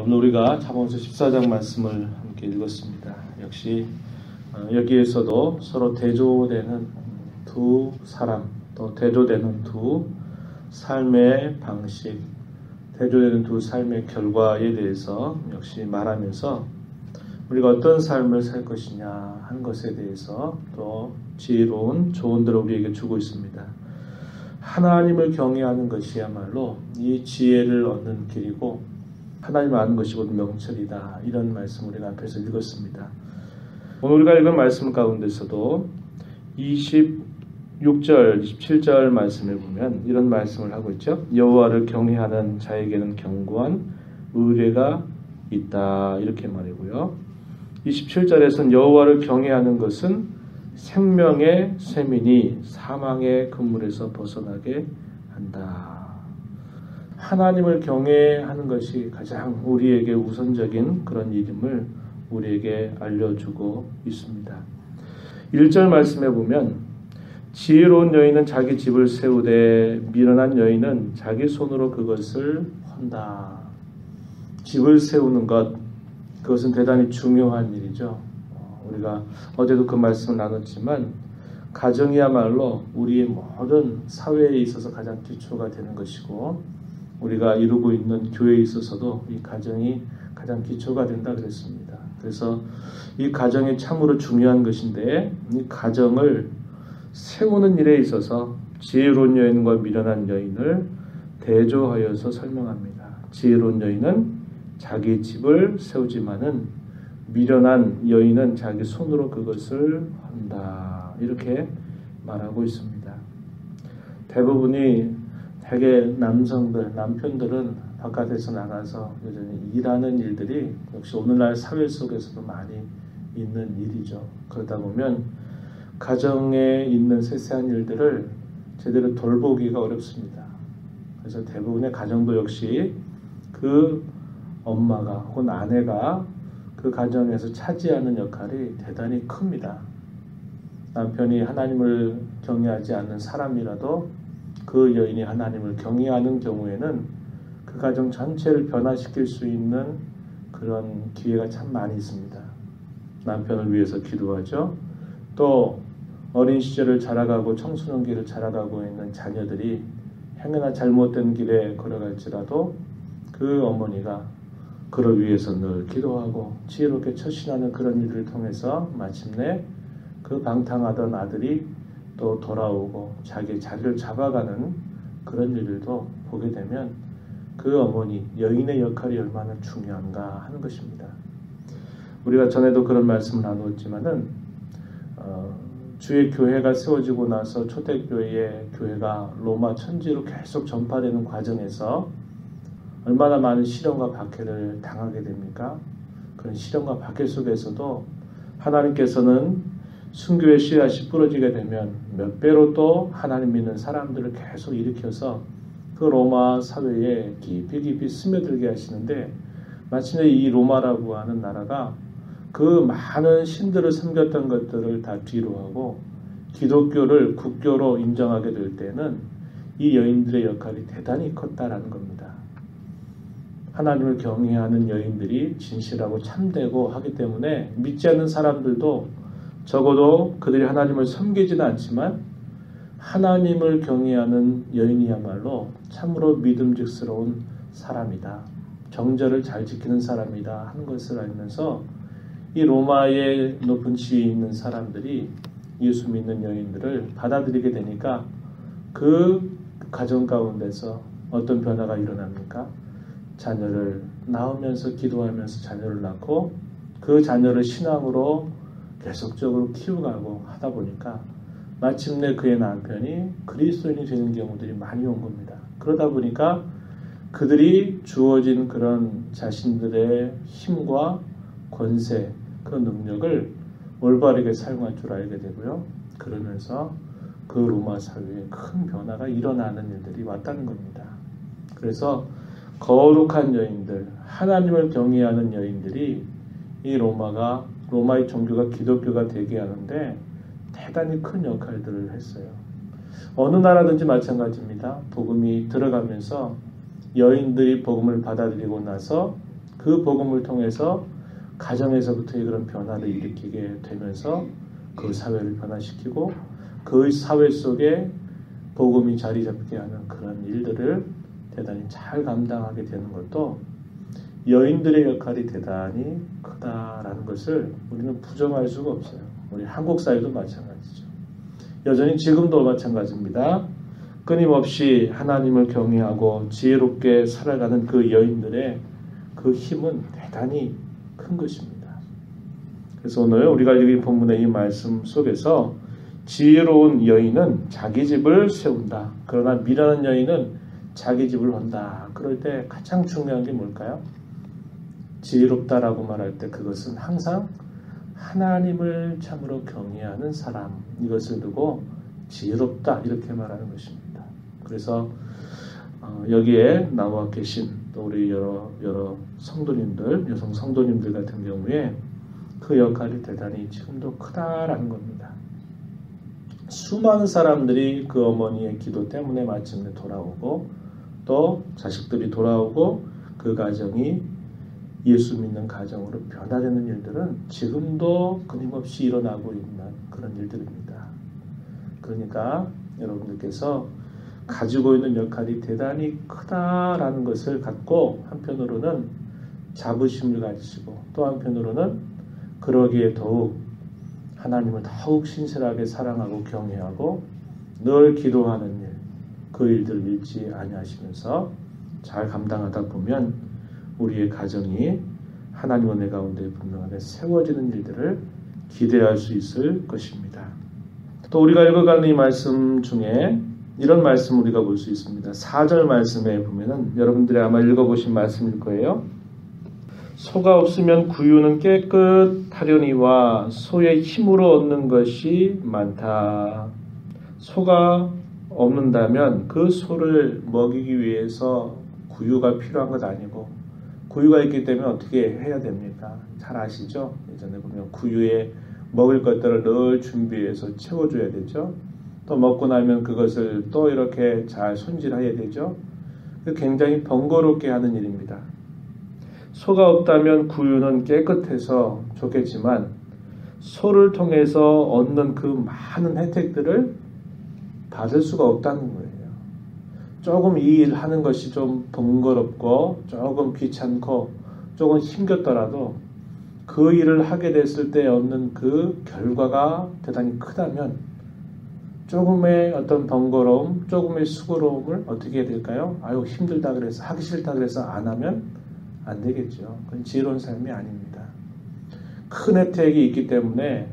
오늘 우리가 잠언서 14장 말씀을 함께 읽었습니다. 역시 여기에서도 서로 대조되는 두 사람, 또 대조되는 두 삶의 방식, 대조되는 두 삶의 결과에 대해서 역시 말하면서 우리가 어떤 삶을 살 것이냐 하는 것에 대해서 또 지혜로운 조언들을 우리에게 주고 있습니다. 하나님을 경외하는 것이야말로 이 지혜를 얻는 길이고 하나님을 아는 것이 곧 명철이다. 이런 말씀 우리가 앞에서 읽었습니다. 오늘 우리가 읽은 말씀 가운데서도 26절, 27절 말씀을 보면 이런 말씀을 하고 있죠. 여호와를 경외하는 자에게는 견고한 의뢰가 있다. 이렇게 말이고요. 27절에서는 여호와를 경외하는 것은 생명의 쇠민이 사망의 그물에서 벗어나게 한다. 하나님을 경외하는 것이 가장 우리에게 우선적인 그런 일임을 우리에게 알려주고 있습니다. 1절 말씀에 보면 지혜로운 여인은 자기 집을 세우되 미련한 여인은 자기 손으로 그것을 헌다. 집을 세우는 것, 그것은 대단히 중요한 일이죠. 우리가 어제도 그 말씀을 나눴지만 가정이야말로 우리의 모든 사회에 있어서 가장 기초가 되는 것이고 우리가 이루고 있는 교회에 있어서도 이 가정이 가장 기초가 된다 그랬습니다. 그래서 이 가정이 참으로 중요한 것인데 이 가정을 세우는 일에 있어서 지혜로운 여인과 미련한 여인을 대조하여서 설명합니다. 지혜로운 여인은 자기 집을 세우지만은 미련한 여인은 자기 손으로 그것을 한다. 이렇게 말하고 있습니다. 대부분이 대개 남편들은 바깥에서 나가서 여전히 일하는 일들이 역시 오늘날 사회 속에서도 많이 있는 일이죠. 그러다 보면 가정에 있는 세세한 일들을 제대로 돌보기가 어렵습니다. 그래서 대부분의 가정도 역시 그 엄마가 혹은 아내가 그 가정에서 차지하는 역할이 대단히 큽니다. 남편이 하나님을 경외하지 않는 사람이라도 그 여인이 하나님을 경외하는 경우에는 그 가정 전체를 변화시킬 수 있는 그런 기회가 참 많이 있습니다. 남편을 위해서 기도하죠. 또 어린 시절을 자라가고 청소년기를 자라가고 있는 자녀들이 행여나 잘못된 길에 걸어갈지라도 그 어머니가 그를 위해서 늘 기도하고 지혜롭게 처신하는 그런 일을 통해서 마침내 그 방탕하던 아들이 또 돌아오고 자기의 자리를 잡아가는 그런 일들도 보게 되면 그 어머니, 여인의 역할이 얼마나 중요한가 하는 것입니다. 우리가 전에도 그런 말씀을 나누었지만은 주의 교회가 세워지고 나서 초대교회의 교회가 로마 천지로 계속 전파되는 과정에서 얼마나 많은 시련과 박해를 당하게 됩니까? 그런 시련과 박해 속에서도 하나님께서는 순교의 씨앗이 부러지게 되면 몇 배로 또 하나님 믿는 사람들을 계속 일으켜서 그 로마 사회에 깊이 스며들게 하시는데 마침내 이 로마라고 하는 나라가 그 많은 신들을 섬겼던 것들을 다 뒤로 하고 기독교를 국교로 인정하게 될 때는 이 여인들의 역할이 대단히 컸다라는 겁니다. 하나님을 경외하는 여인들이 진실하고 참되고 하기 때문에 믿지 않는 사람들도 적어도 그들이 하나님을 섬기지는 않지만 하나님을 경외하는 여인이야말로 참으로 믿음직스러운 사람이다. 정절을 잘 지키는 사람이다 하는 것을 알면서 이 로마의 높은 지위에 있는 사람들이 예수 믿는 여인들을 받아들이게 되니까 그 가정 가운데서 어떤 변화가 일어납니까? 자녀를 낳으면서 기도하면서 자녀를 낳고 그 자녀를 신앙으로 계속적으로 키워가고 하다 보니까 마침내 그의 남편이 그리스도인이 되는 경우들이 많이 온 겁니다. 그러다 보니까 그들이 주어진 그런 자신들의 힘과 권세, 그 능력을 올바르게 사용할 줄 알게 되고요. 그러면서 그 로마 사회에 큰 변화가 일어나는 일들이 왔다는 겁니다. 그래서 거룩한 여인들, 하나님을 경외하는 여인들이 이 로마의 종교가 기독교가 되게 하는데 대단히 큰 역할들을 했어요. 어느 나라든지 마찬가지입니다. 복음이 들어가면서 여인들이 복음을 받아들이고 나서 그 복음을 통해서 가정에서부터의 그런 변화를 일으키게 되면서 그 사회를 변화시키고 그 사회 속에 복음이 자리 잡게 하는 그런 일들을 대단히 잘 감당하게 되는 것도 여인들의 역할이 대단히 크다라는 것을 우리는 부정할 수가 없어요. 우리 한국 사회도 마찬가지죠. 여전히 지금도 마찬가지입니다. 끊임없이 하나님을 경외하고 지혜롭게 살아가는 그 여인들의 그 힘은 대단히 큰 것입니다. 그래서 오늘 우리가 읽은 본문의 이 말씀 속에서 지혜로운 여인은 자기 집을 세운다. 그러나 미련한 여인은 자기 집을 헌다. 그럴 때 가장 중요한 게 뭘까요? 지혜롭다라고 말할 때 그것은 항상 하나님을 참으로 경외하는 사람, 이것을 두고 지혜롭다 이렇게 말하는 것입니다. 그래서 여기에 나와 계신 또 우리 여러 성도님들, 여성 성도님들 같은 경우에 그 역할이 대단히 지금도 크다라는 겁니다. 수많은 사람들이 그 어머니의 기도 때문에 마침내 돌아오고 또 자식들이 돌아오고 그 가정이 예수 믿는 가정으로 변화되는 일들은 지금도 끊임없이 일어나고 있는 그런 일들입니다. 그러니까 여러분들께서 가지고 있는 역할이 대단히 크다라는 것을 갖고 한편으로는 자부심을 가지시고 또 한편으로는 그러기에 더욱 하나님을 더욱 신실하게 사랑하고 경외하고 늘 기도하는 일, 그 일들을 잃지 아니하시면서 잘 감당하다 보면 우리의 가정이 하나님의 은혜 가운데 분명하게 세워지는 일들을 기대할 수 있을 것입니다. 또 우리가 읽어가는 이 말씀 중에 이런 말씀 우리가 볼 수 있습니다. 4절 말씀에 보면은 여러분들이 아마 읽어보신 말씀일 거예요. 소가 없으면 구유는 깨끗하려니와 소의 힘으로 얻는 것이 많다. 소가 없는다면 그 소를 먹이기 위해서 구유가 필요한 것 아니고 구유가 있기 때문에 어떻게 해야 됩니까? 잘 아시죠? 예전에 보면 구유에 먹을 것들을 늘 준비해서 채워줘야 되죠. 또 먹고 나면 그것을 또 이렇게 잘 손질해야 되죠. 굉장히 번거롭게 하는 일입니다. 소가 없다면 구유는 깨끗해서 좋겠지만 소를 통해서 얻는 그 많은 혜택들을 받을 수가 없다는 거예요. 조금 이 일 하는 것이 좀 번거롭고 조금 귀찮고 조금 힘겹더라도 그 일을 하게 됐을 때 얻는 그 결과가 대단히 크다면 조금의 어떤 번거로움, 조금의 수고로움을 어떻게 해야 될까요? 아유 힘들다 그래서 하기 싫다 그래서 안 하면 안 되겠죠. 그건 지혜로운 삶이 아닙니다. 큰 혜택이 있기 때문에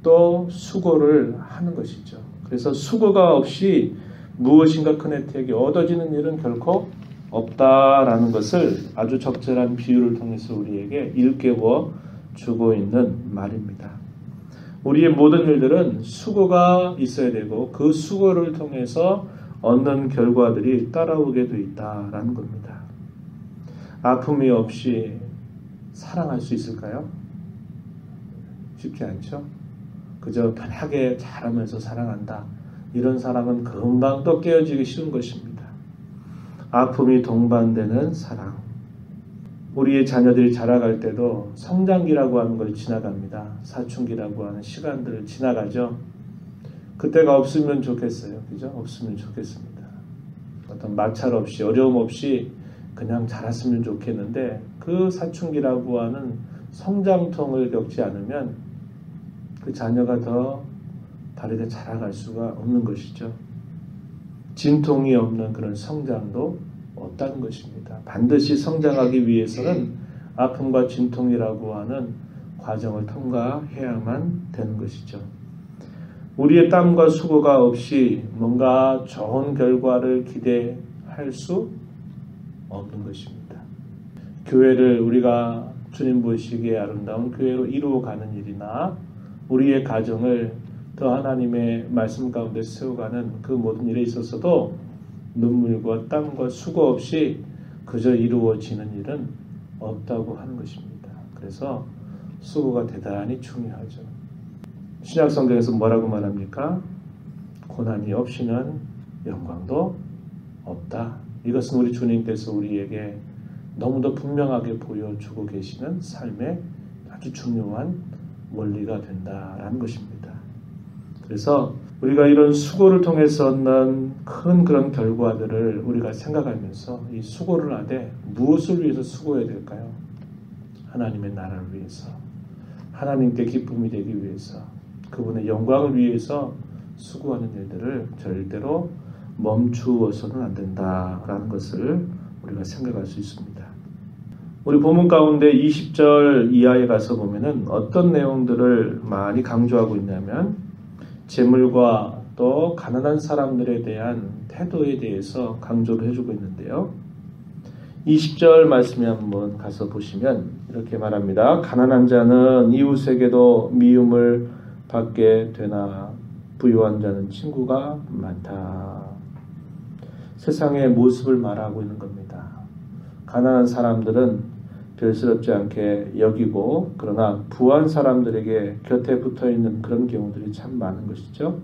또 수고를 하는 것이죠. 그래서 수고가 없이 무엇인가 큰 혜택이 얻어지는 일은 결코 없다라는 것을 아주 적절한 비유를 통해서 우리에게 일깨워 주고 있는 말입니다. 우리의 모든 일들은 수고가 있어야 되고 그 수고를 통해서 얻는 결과들이 따라오게 돼 있다라는 겁니다. 아픔이 없이 사랑할 수 있을까요? 쉽지 않죠. 그저 편하게 잘하면서 사랑한다. 이런 사랑은 금방 또 깨어지기 쉬운 것입니다. 아픔이 동반되는 사랑. 우리의 자녀들이 자라갈 때도 성장기라고 하는 걸 지나갑니다. 사춘기라고 하는 시간들을 지나가죠. 그때가 없으면 좋겠어요. 그죠? 없으면 좋겠습니다. 어떤 마찰 없이 어려움 없이 그냥 자랐으면 좋겠는데 그 사춘기라고 하는 성장통을 겪지 않으면 그 자녀가 더 바르게 자라갈 수가 없는 것이죠. 진통이 없는 그런 성장도 없다는 것입니다. 반드시 성장하기 위해서는 아픔과 진통이라고 하는 과정을 통과해야만 되는 것이죠. 우리의 땀과 수고가 없이 뭔가 좋은 결과를 기대할 수 없는 것입니다. 교회를 우리가 주님 보시기에 아름다운 교회로 이루어가는 일이나 우리의 가정을 더 하나님의 말씀 가운데 세워가는 그 모든 일에 있어서도 눈물과 땀과 수고 없이 그저 이루어지는 일은 없다고 하는 것입니다. 그래서 수고가 대단히 중요하죠. 신약 성경에서 뭐라고 말합니까? 고난이 없이는 영광도 없다. 이것은 우리 주님께서 우리에게 너무도 분명하게 보여주고 계시는 삶의 아주 중요한 원리가 된다라는 것입니다. 그래서 우리가 이런 수고를 통해서 얻는 큰 그런 결과들을 우리가 생각하면서 이 수고를 하되 무엇을 위해서 수고해야 될까요? 하나님의 나라를 위해서, 하나님께 기쁨이 되기 위해서, 그분의 영광을 위해서 수고하는 일들을 절대로 멈추어서는 안 된다라는 것을 우리가 생각할 수 있습니다. 우리 본문 가운데 20절 이하에 가서 보면은 어떤 내용들을 많이 강조하고 있냐면 재물과 또 가난한 사람들에 대한 태도에 대해서 강조를 해주고 있는데요. 20절 말씀에 한번 가서 보시면 이렇게 말합니다. 가난한 자는 이웃에게도 미움을 받게 되나 부유한 자는 친구가 많다. 세상의 모습을 말하고 있는 겁니다. 가난한 사람들은 별스럽지 않게 여기고 그러나 부한 사람들에게 곁에 붙어있는 그런 경우들이 참 많은 것이죠.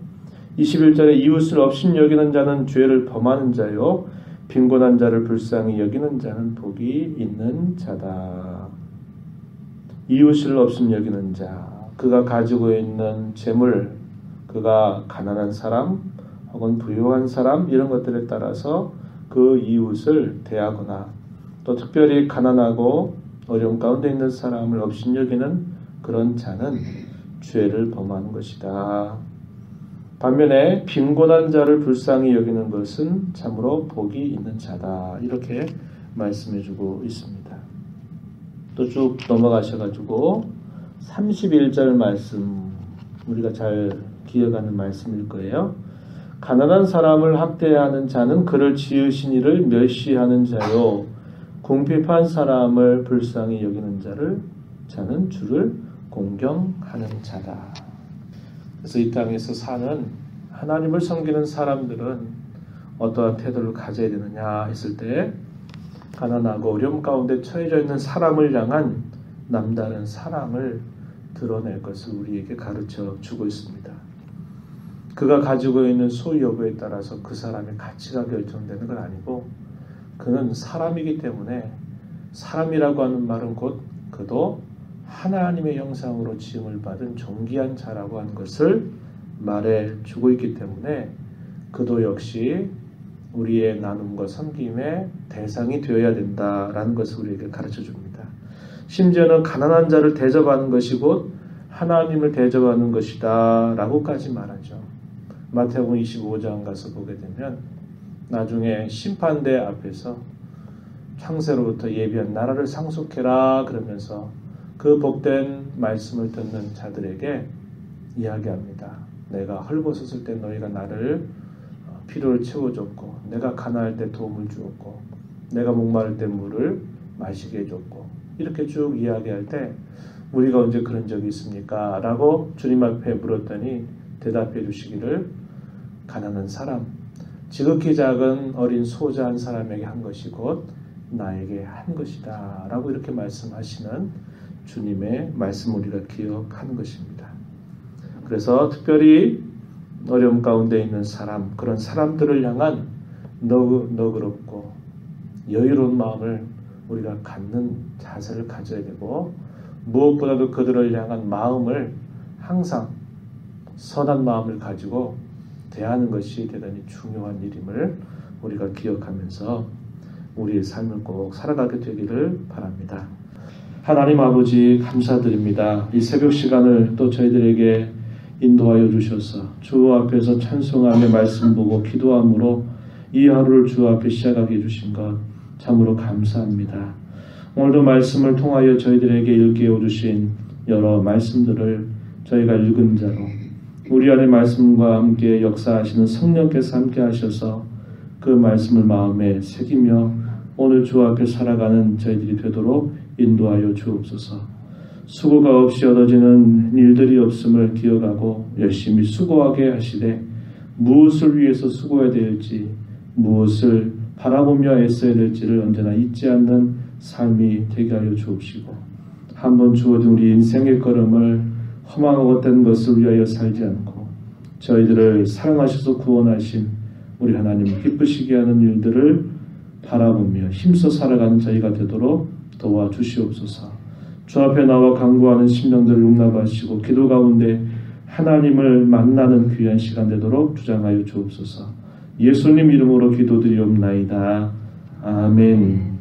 21절에 이웃을 업신 여기는 자는 죄를 범하는 자요 빈곤한 자를 불쌍히 여기는 자는 복이 있는 자다. 이웃을 업신 여기는 자, 그가 가지고 있는 재물, 그가 가난한 사람 혹은 부유한 사람 이런 것들에 따라서 그 이웃을 대하거나 또 특별히 가난하고 어려움 가운데 있는 사람을 업신여기는 그런 자는 죄를 범하는 것이다. 반면에 빈곤한 자를 불쌍히 여기는 것은 참으로 복이 있는 자다. 이렇게 말씀해주고 있습니다. 또 쭉 넘어가셔가지고 31절 말씀 우리가 잘 기억하는 말씀일 거예요. 가난한 사람을 학대하는 자는 그를 지으신 이를 멸시하는 자요 궁핍한 사람을 불쌍히 여기는 자는 주를 공경하는 자다. 그래서 이 땅에서 사는 하나님을 섬기는 사람들은 어떠한 태도를 가져야 되느냐 했을 때 가난하고 어려움 가운데 처해져 있는 사람을 향한 남다른 사랑을 드러낼 것을 우리에게 가르쳐 주고 있습니다. 그가 가지고 있는 소유 여부에 따라서 그 사람의 가치가 결정되는 건 아니고 그는 사람이기 때문에 사람이라고 하는 말은 곧 그도 하나님의 형상으로 지음을 받은 존귀한 자라고 하는 것을 말해주고 있기 때문에 그도 역시 우리의 나눔과 섬김의 대상이 되어야 된다라는 것을 우리에게 가르쳐줍니다. 심지어는 가난한 자를 대접하는 것이 곧 하나님을 대접하는 것이다 라고까지 말하죠. 마태복음 25장 가서 보게 되면 나중에 심판대 앞에서 창세로부터 예비한 나라를 상속해라 그러면서 그 복된 말씀을 듣는 자들에게 이야기합니다. 내가 헐벗었을 때 너희가 나를 필요를 채워줬고 내가 가난할 때 도움을 주었고 내가 목마를 때 물을 마시게 해줬고 이렇게 쭉 이야기할 때 우리가 언제 그런 적이 있습니까? 라고 주님 앞에 물었더니 대답해 주시기를 가난한 사람 지극히 작은 어린 소자 한 사람에게 한 것이 곧 나에게 한 것이다 라고 이렇게 말씀하시는 주님의 말씀을 우리가 기억하는 것입니다. 그래서 특별히 어려움 가운데 있는 사람 그런 사람들을 향한 너그럽고 여유로운 마음을 우리가 갖는 자세를 가져야 되고 무엇보다도 그들을 향한 마음을 항상 선한 마음을 가지고 대하는 것이 대단히 중요한 일임을 우리가 기억하면서 우리의 삶을 꼭 살아가게 되기를 바랍니다. 하나님 아버지 감사드립니다. 이 새벽 시간을 또 저희들에게 인도하여 주셔서 주 앞에서 찬송하며 말씀 보고 기도함으로 이 하루를 주 앞에 시작하게 해주신 것 참으로 감사합니다. 오늘도 말씀을 통하여 저희들에게 일깨워 주신 여러 말씀들을 저희가 읽은 자로 우리 안의 말씀과 함께 역사하시는 성령께서 함께 하셔서 그 말씀을 마음에 새기며 오늘 주 앞에 살아가는 저희들이 되도록 인도하여 주옵소서. 수고가 없이 얻어지는 일들이 없음을 기억하고 열심히 수고하게 하시되 무엇을 위해서 수고해야 될지 무엇을 바라보며 애써야 될지를 언제나 잊지 않는 삶이 되게 하여 주옵시고 한번 주어진 우리 인생의 걸음을 허망하고 된 것을 위하여 살지 않고 저희들을 사랑하셔서 구원하신 우리 하나님 기쁘시게 하는 일들을 바라보며 힘써 살아가는 저희가 되도록 도와주시옵소서. 주 앞에 나와 간구하는 심령들을 용납하시고 기도 가운데 하나님을 만나는 귀한 시간 되도록 주장하여 주옵소서. 예수님 이름으로 기도드리옵나이다. 아멘.